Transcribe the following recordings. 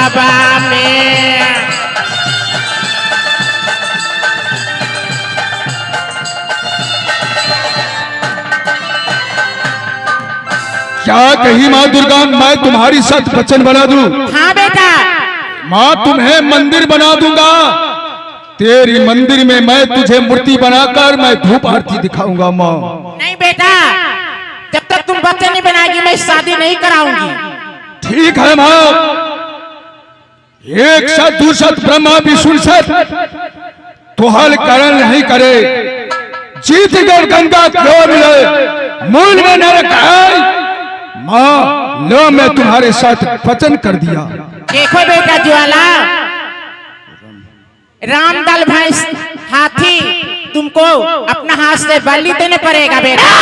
सभा में। क्या कही माँ दुर्गा, मैं तुम्हारी साथ वचन बना दूं? हाँ बेटा। माँ तुम्हें मंदिर बना दूंगा, तेरी मंदिर में मैं तुझे मूर्ति बनाकर मैं धूप आरती दिखाऊंगा माँ। नहीं बेटा, जब तक तुम बच्चे नहीं बनाएगी मैं शादी नहीं कराऊंगी। ठीक है माँ, एक सत दूसत ब्रह्मा विष्णु सत तो हल करण नहीं करे, जीत कर गंगा क्यों मिले, मूल में नरक है। माँ लो मैं तुम्हारे साथ वचन कर दिया। देखो बेटा ज्वाला, रामदल भैंस हाथी तुमको अपना हाथ से बलि देने पड़ेगा बेटा।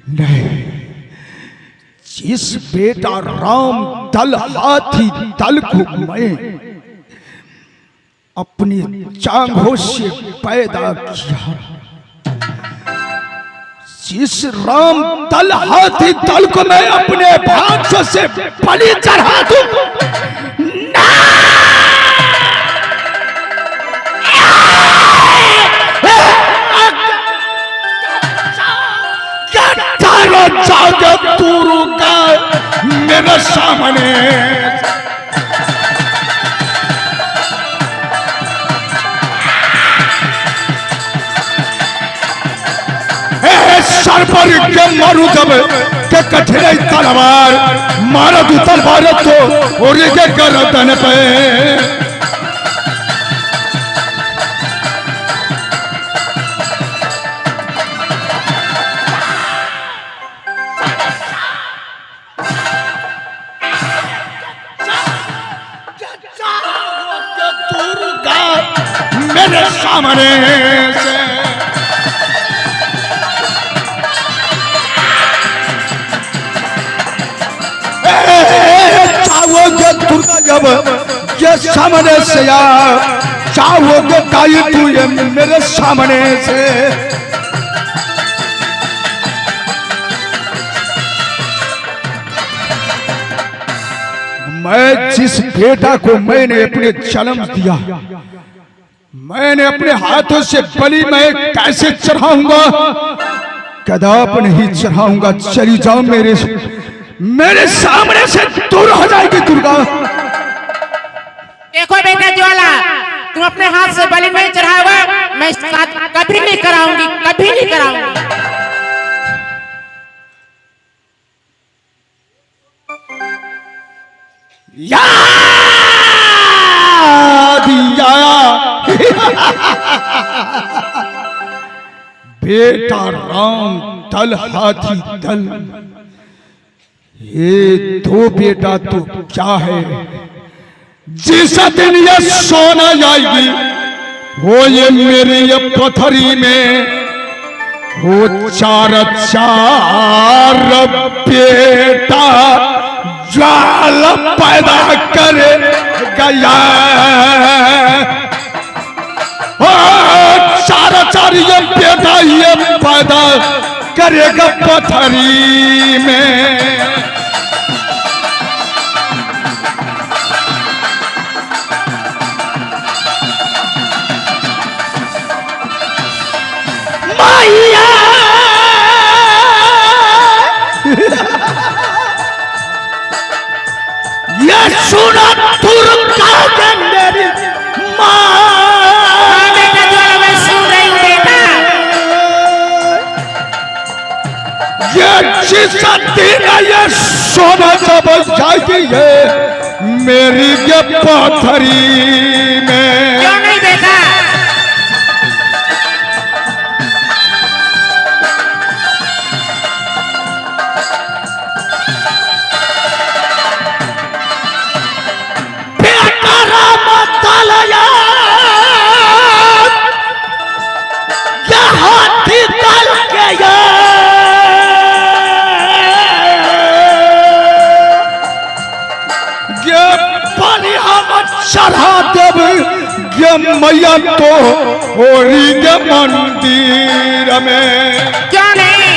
नहीं, जिस बेटा राम दल हाथी दल को मैं अपनी जांघों से पैदा किया, जिस राम दल हाथी दल को मैं अपने हाथों से बलि चढ़ा दूं, मेरे सामने सर पर के मारू जब के कठिनाई तलवार मारा तू तलवार तो और ये गर्दन पे मेरे सामने से चाहोगे दुर्गा जब ये सामने से या चाहोगे काई तू ये मेरे सामने से। मैं जिस बेटा को मैंने अपने जन्म दिया, मैंने अपने हाथों से बलि मैं कैसे चढ़ाऊंगा, कदाप नहीं चढ़ाऊंगा। चली जाओ मेरे सामने से दूर हो जाएगी दुर्गा। देखो बेटा ज्वाला, तुम अपने हाथ से बलि नहीं चढ़ाओगे, मैं साथ कभी नहीं कराऊंगी, कभी नहीं कराऊंगी। बेटा राम दल हाथी दल, ये दो बेटा तो क्या है, जिस दिन ये सोना जाएगी वो ये मेरी ये पथरी में वो चार बेटा ज्वाल पैदा करे गया। चार ये बेटा ये पैदा करेगा पथरी में। मैया ये सुना दुर्गा के मेरी माँ, जिस दिन ये सोना जब जाएगी है मेरी ये पथरी में। क्यों नहीं देखा? मैया तो होरी के मंदिर में। क्यों नहीं?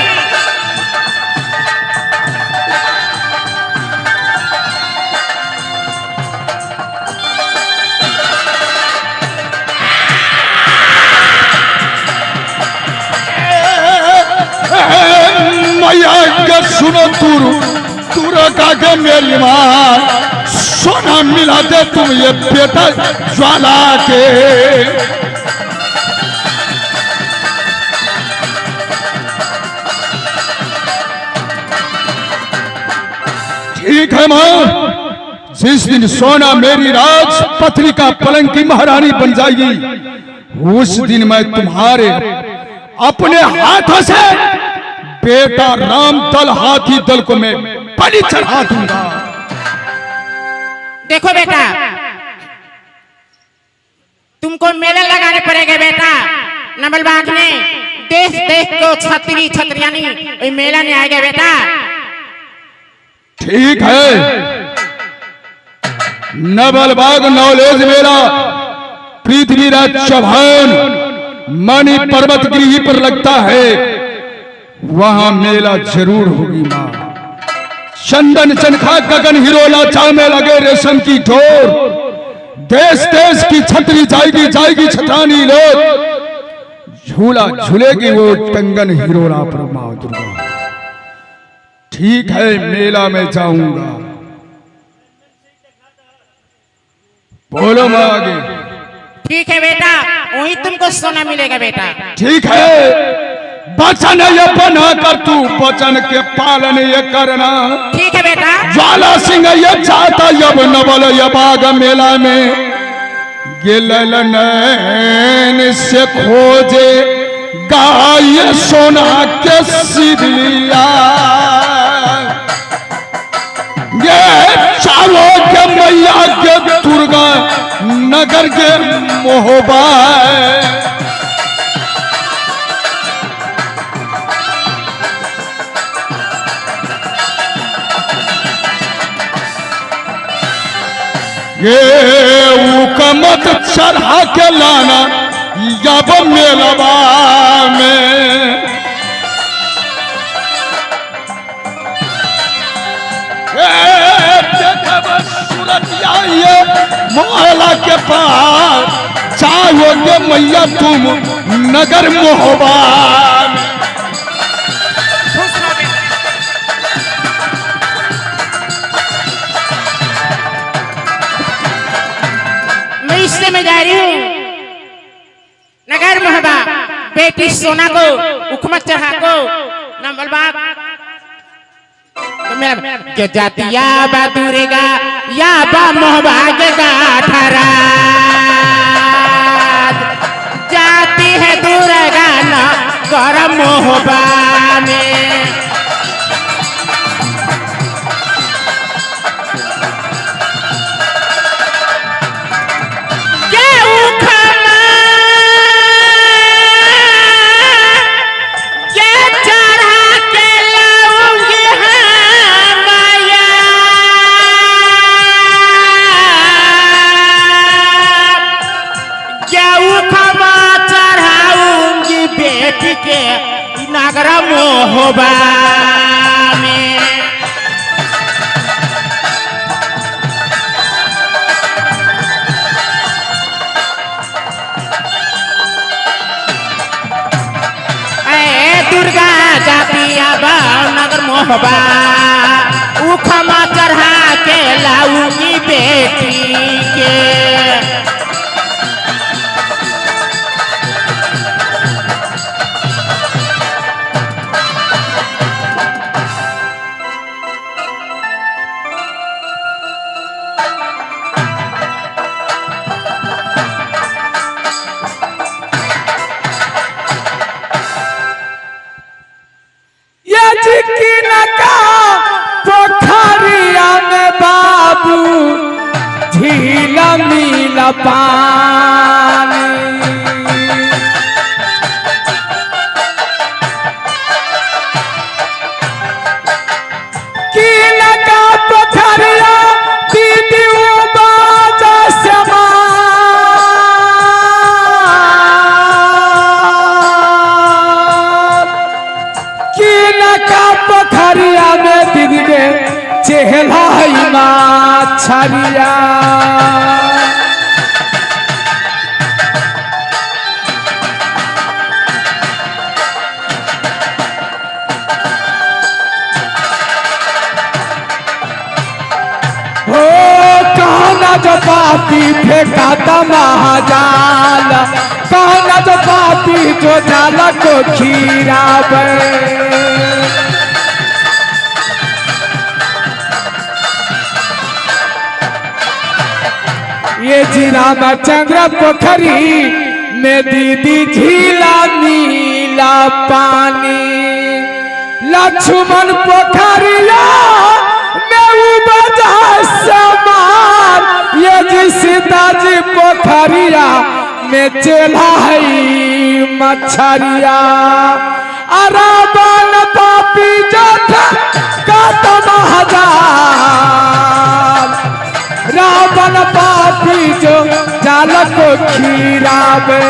मैया के सुनो तुर का के मेरी माँ, सोना मिला दे तुम ये बेटा ज्वाला के। ठीक है माँ, जिस दिन सोना मेरी राज पत्नी का पलंग की महारानी बन जाएगी, उस दिन मैं तुम्हारे अपने हाथों से बेटा राम दल हाथी दल को मैं बलि चढ़ा दूंगा। देखो बेटा, तुमको मेला लगाने पड़ेगा बेटा। नवलबाग में देश देश को छतरी छतरियानी मेला नहीं आएगा बेटा। ठीक है, नवलबाग नॉलेज मेला पृथ्वीराज चौहान मणि पर्वत गिरी पर लगता है, वहां मेला जरूर होगी मां। चंदन चनखा गगन हिरोला चामे लगे रेशम की ठोर, देश देश की छतरी जाएगी जाएगी छतानी लोग, झूला झूलेगी वो कंगन हिरोला पर मां दुर्गा। ठीक है, मेला में जाऊंगा। बोलो मां आगे। ठीक है बेटा, वही तुमको सोना मिलेगा बेटा। ठीक है, वचन ये बना कर तू वचन के पालन ये करना। ठीक है बेटा। ज्वाला सिंह ये चाहता यब नवल ये बाग मेला में गिलल नैन से खोजे गाय सोना के सिरलिया। ये चारों के मैया के दुर्गा नगर के मोहबा। ये उकमत चढ़ा के लाना जब मेलवा में। सूरतिया ये मोहला के पास चाहोगे मैया तुम नगर मोहबा। मैं जा रही हूँ नगर मोहबा, बेटी सोना को उकमत चढ़ा को नवलबाग तो मेरा के जाती या बा दूरेगा या बा मोहबा के गाठरा जाती है दूरेगा ना गरम मोहबा में। नगरा मोहबा में दुर्गा जाती अब नगर मोहबा, उखमा चढ़ा के लाऊंगी बेटी के। पोखरिया में बाबू झीला मिला पानी, की लगा पोखरिया दीदी बाजा समान। पोखरिया में दीदी के चेहला मछरिया। जो पापी फेंकाता महाजाल, कहना जो पापी जो जाल को खीरावे। ये जी रामचंद्र पोखरी में दीदी झीला नीला पानी, लक्ष्मण पोखरिया में उपजा समान, ये जी सीताजी पोखरिया में चेला है मछरिया। रावण पापी जो था महाजाल, रावण पापी जो जाल को खीरावे।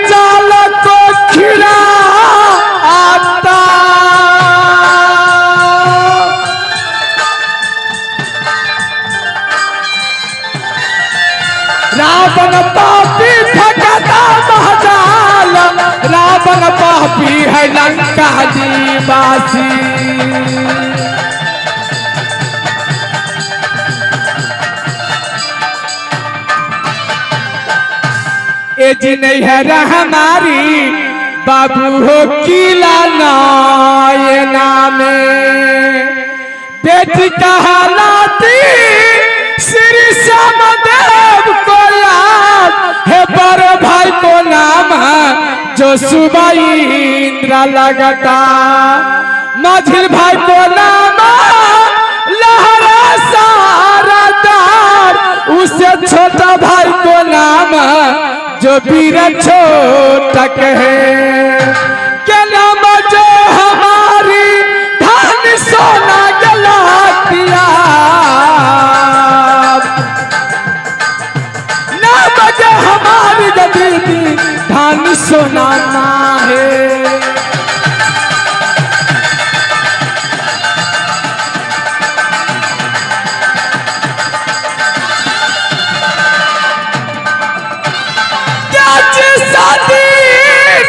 जाल को खिला आता, रावण पापी फेंकता महाजाल, रावण पापी है लंका निवासी। ए जी नहीं है हमारी बाबू हो किला नयना में, बेटी कहलाती श्री श्यामदेव को याद है, बड़े भाई को नाम है जो सुबह इंद्र लगता, माझिल भाई को नाम लहरा सारदार, उससे छोटा भाई को नाम जो वीर छोटक है, क्या नाम जो हमारी धन सोना गलातिया, नाम जो हमारी दीदी धन सोना ना है।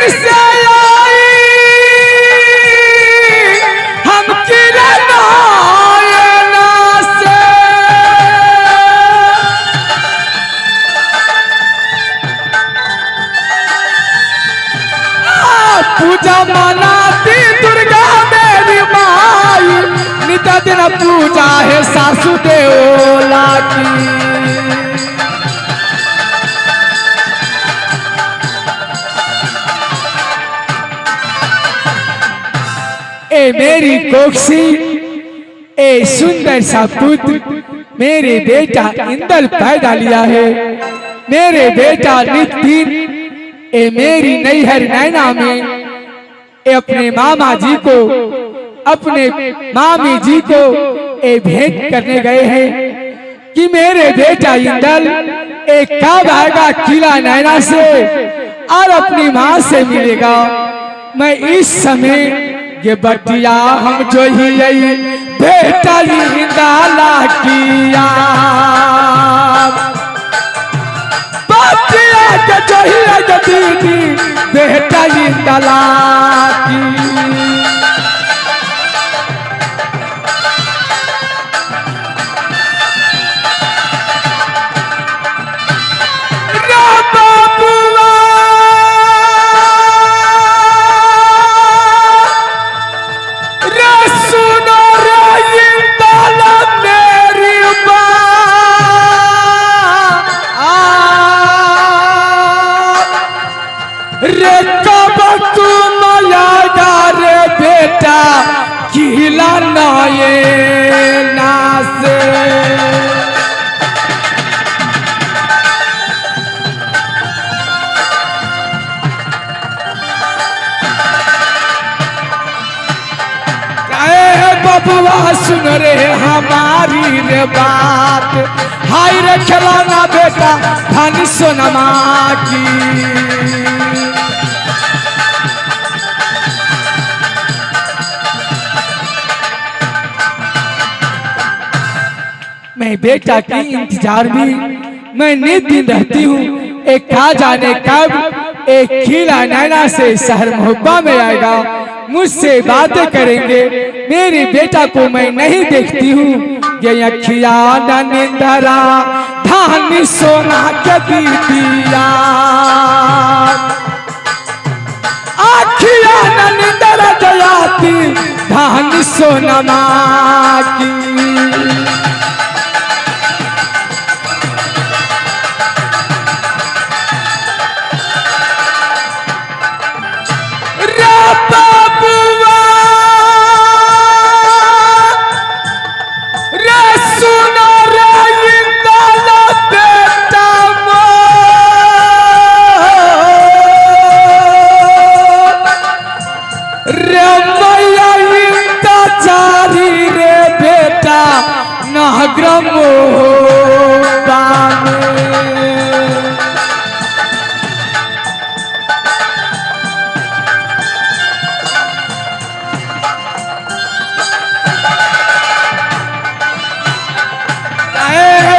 से आई हम किरण नयना से, पूजा मनाती दुर्गा मेरी माई, नित दिन पूजा है सासु देवला की। ए मेरी कोक्सी, ए सुंदर सा पुत्र मेरे बेटा इंदल पैदा लिया है, मेरे बेटा नितिन ए मेरी नैहर नैना में ए अपने मामा जी को, अपने मामी जी को ए भेंट करने गए हैं कि मेरे बेटा इंदल एक कब आएगा किला नैना से और अपनी माँ से मिलेगा। मैं इस समय ये बटिया हम जो ही यही बेटा इंदाला किया, बटिया के जो ही दीदी बेटा इंदाला की। रे कब तुम आएगा रे बेटा किला नयना से, बबुआ सुन रे हमारी रे बात, हाय रे खिलौना बेटा धन सोनमा की। मैं बेटा की इंतजार में मैं नित दिन रहती हूँ। एक कहा जाने कब एक खिला नैना से शहर मोहब्बा में आएगा, मुझसे बातें करेंगे। मेरे बेटा को मैं नहीं देखती हूँ। ये अखिया निंदरा धानी सोना के दीदिया, अखिया निंदरा जयाती धानी सोना की।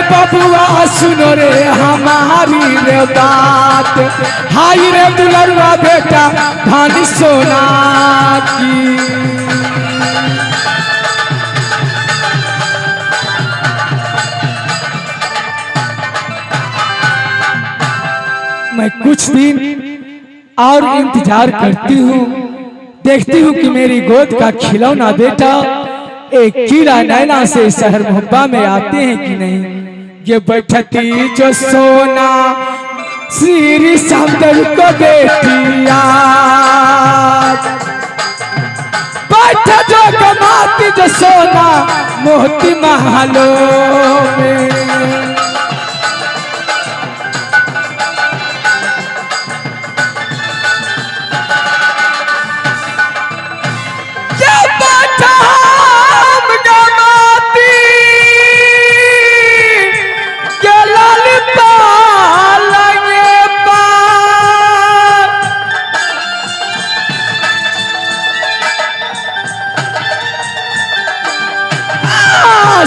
बबुआ सुनो रे हमारी रे बात, हाय रे दुलरुआ बेटा धन सोना की। मैं कुछ दिन और इंतजार करती हूँ, देखती हूँ कि मेरी गोद का खिलौना बेटा एक कीड़ा नैना से शहर मोहब्बा में आते हैं कि नहीं। ये बैठती जो सोना श्री समदर को बेटिया, बैठ जो कमाती जो सोना मोती महलों में।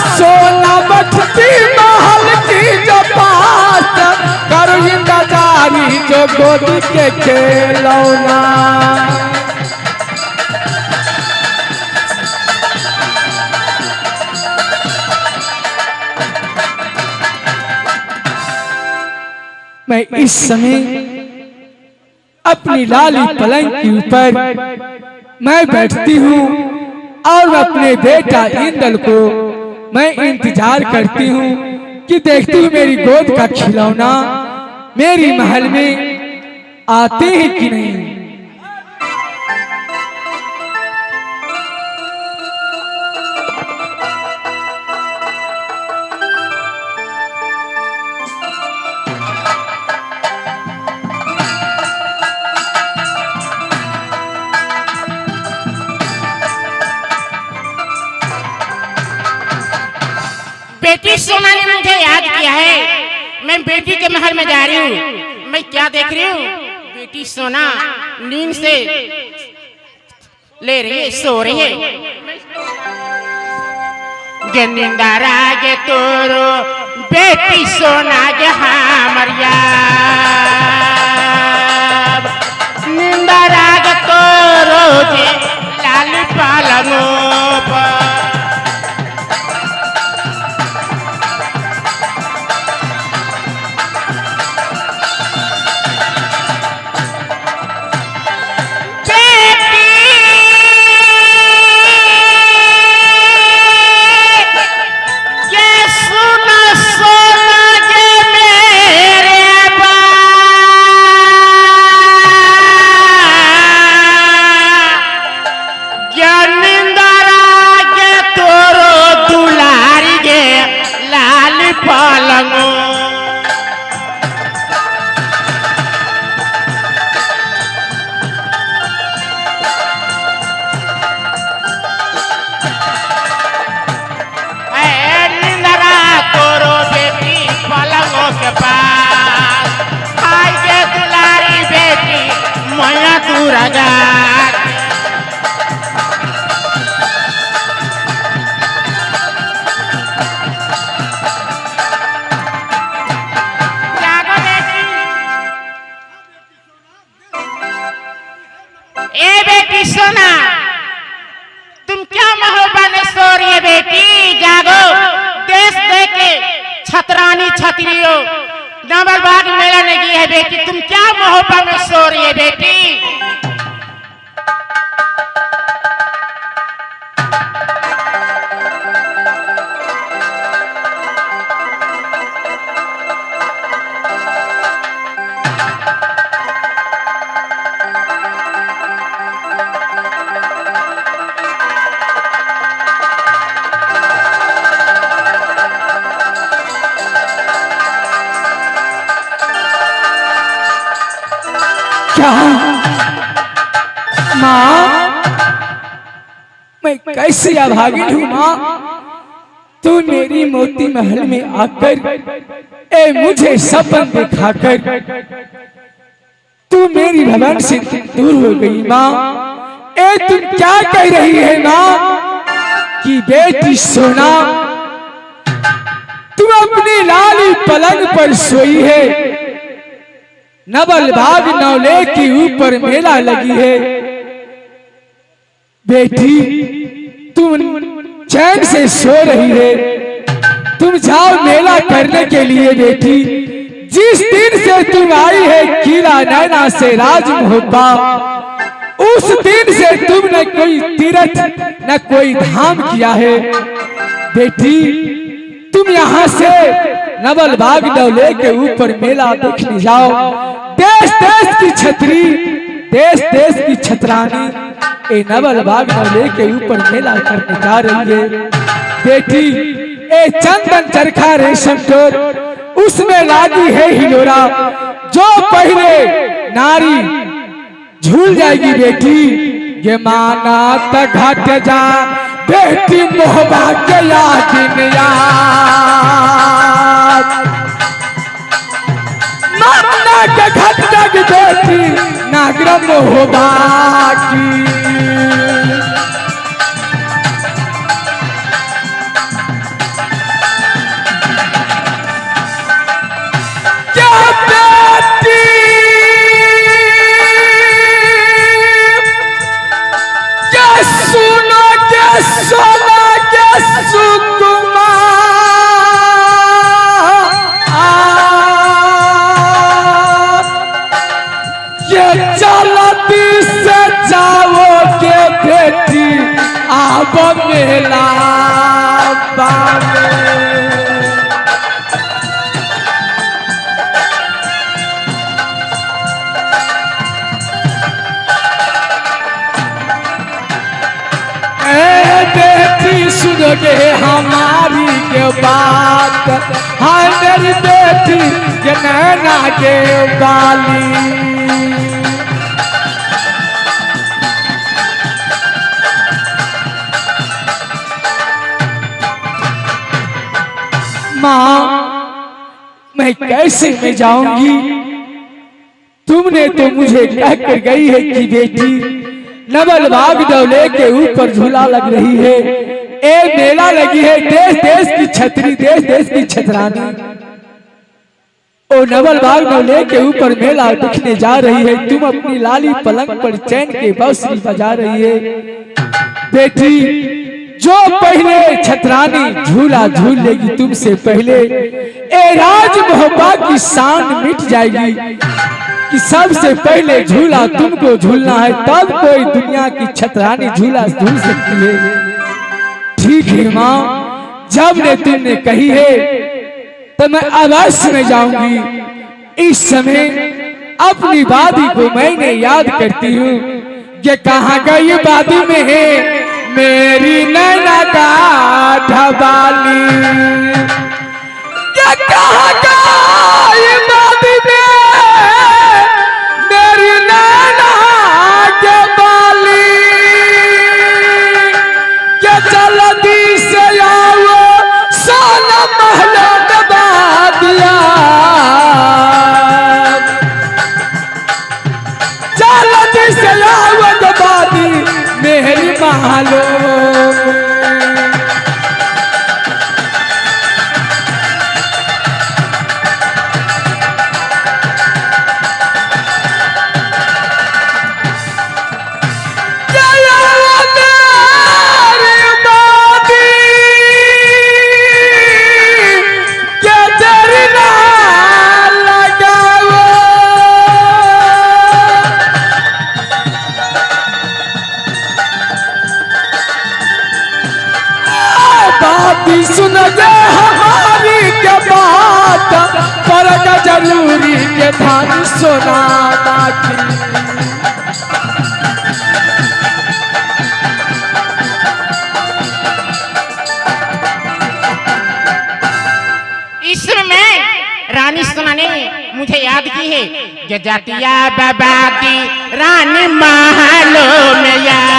सोना बठती महल की जो बात करो इंतजारी जो गोद के खिलौना। मैं इस समय अपनी लाली पलंग के ऊपर मैं बैठती हूँ और अपने बेटा इंदल को मैं इंतजार करती हूँ कि देखती हूँ मेरी गोद का खिलौना मेरी महल में आते हैं कि नहीं। बेटी सोना ने मुझे याद किया है। मैं बेटी के महल में जा रही हूँ। मैं क्या देख रही हूँ, बेटी सोना नींद से ले रही है, सो रही है। नींदारा गे तोरो बेटी सोना गे हमरिया, नींदारा गे तोरो जे लाल पालनो पर। सोना गे मेरे मुरगा जागो बेटी ए बेटी सोना तुम क्या महोबा में सो रही है बेटी जागो देश देके छतरानी छतरियो डबल बाग मेला लगी है बेटी तुम क्या महोबा में सो रही है बेटी क्या माँ मैं कैसी अभागिन हूँ माँ तू मेरी मोती महल में आकर ए मुझे सपन दिखाकर तू मेरी भवन से दूर हो गई माँ ए तुम क्या कह रही है माँ कि बेटी सोना तुम अपनी लाली पलंग पर सोई है नवल बाग नौले के ऊपर मेला लगी है बेटी तुम चैन से सो रही है तुम जाओ मेला करने के लिए बेटी जिस दिन से तुम आई है किला नैना से राज मोहब्बा उस दिन से तुमने कोई तीर्थ न कोई धाम किया है बेटी तुम यहाँ से नवल बाग नौले के ऊपर मेला देखने जाओ देश देश की छतरी देश देश की छतरानी ए नवल बाग नौले के ऊपर मेला करने जा रही है बेटी ए चंदन चरखा रेशम डोर उसमें लागी है हिलोरा जो पहले नारी झूल जाएगी बेटी ये माना तक घट जा बेटी मोहबा के याद माना के घट जग बेटी नागरम मोहबा की सोना के सुकुमा ये चलती से जाओगे बेटी आप मेला बामे सुनोगे हमारी के बात हाय मेरी बेटी के नैना के बाली माँ मैं कैसे में जाऊंगी तुमने तो मुझे कहकर गई है कि बेटी नवल बाग डोले के ऊपर झूला लग रही है ए मेला लगी है देश देश की छतरी देश देश की छतरानी ओ नवल बाग डोले के ऊपर मेला दिखने जा रही है तुम अपनी लाली पलंग पर चैन के बांसुरी बजा रही है बेटी जो पहले छतरानी झूला झूल लेगी तुमसे पहले ए राज मोहब्बा की शान मिट जाएगी कि सबसे पहले झूला तुमको झूलना है तब कोई दुनिया की छतरानी झूला झूल सकती है ठीक है माँ जब ने तुमने कही है तो मैं अवश्य में जाऊंगी इस समय अपनी वादी को मैंने याद करती हूँ कि कहाँ गई वादी में है मेरी नैना का ढबाली क्या कहाँ गई वादी में मेरी नैना के बाली क्या जल्दी से आओ सोना महल दबा दिया जल्दी से चूरी के धान सोना दाखी। इसमें रानी सोना ने मुझे याद की है कि जातिया बाबा की रानी महलों में यार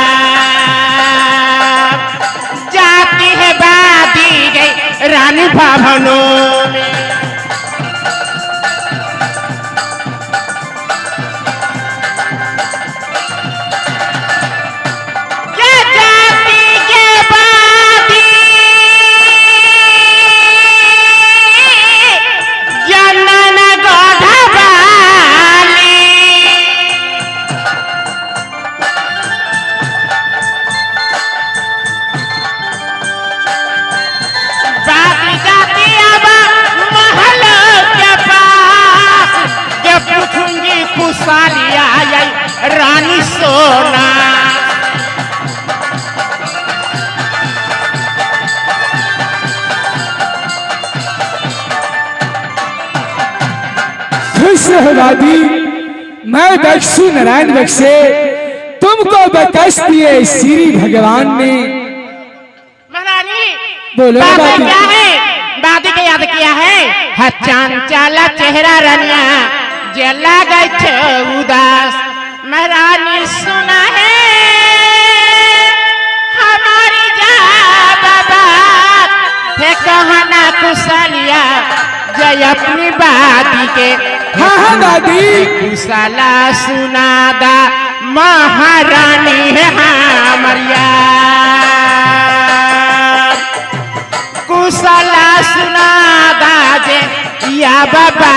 जाती है बादी गई रानी भवनों में। रानी सोना खुश रहो दादी, मैं बख्शू नारायण बख्शे तुमको बख्श दिए श्री भगवान ने। महारानी बोलो बात क्या है? बादी के याद किया है चांचला चेहरा रनिया जला गई उदास। महारानी सुना है हमारी ज्यादा बात है कहना कुशलिया जय अपनी बादी के। हाँ दादी कुशला सुनादा महारानी है हमारिया कुशला सुनादा जे या बाबा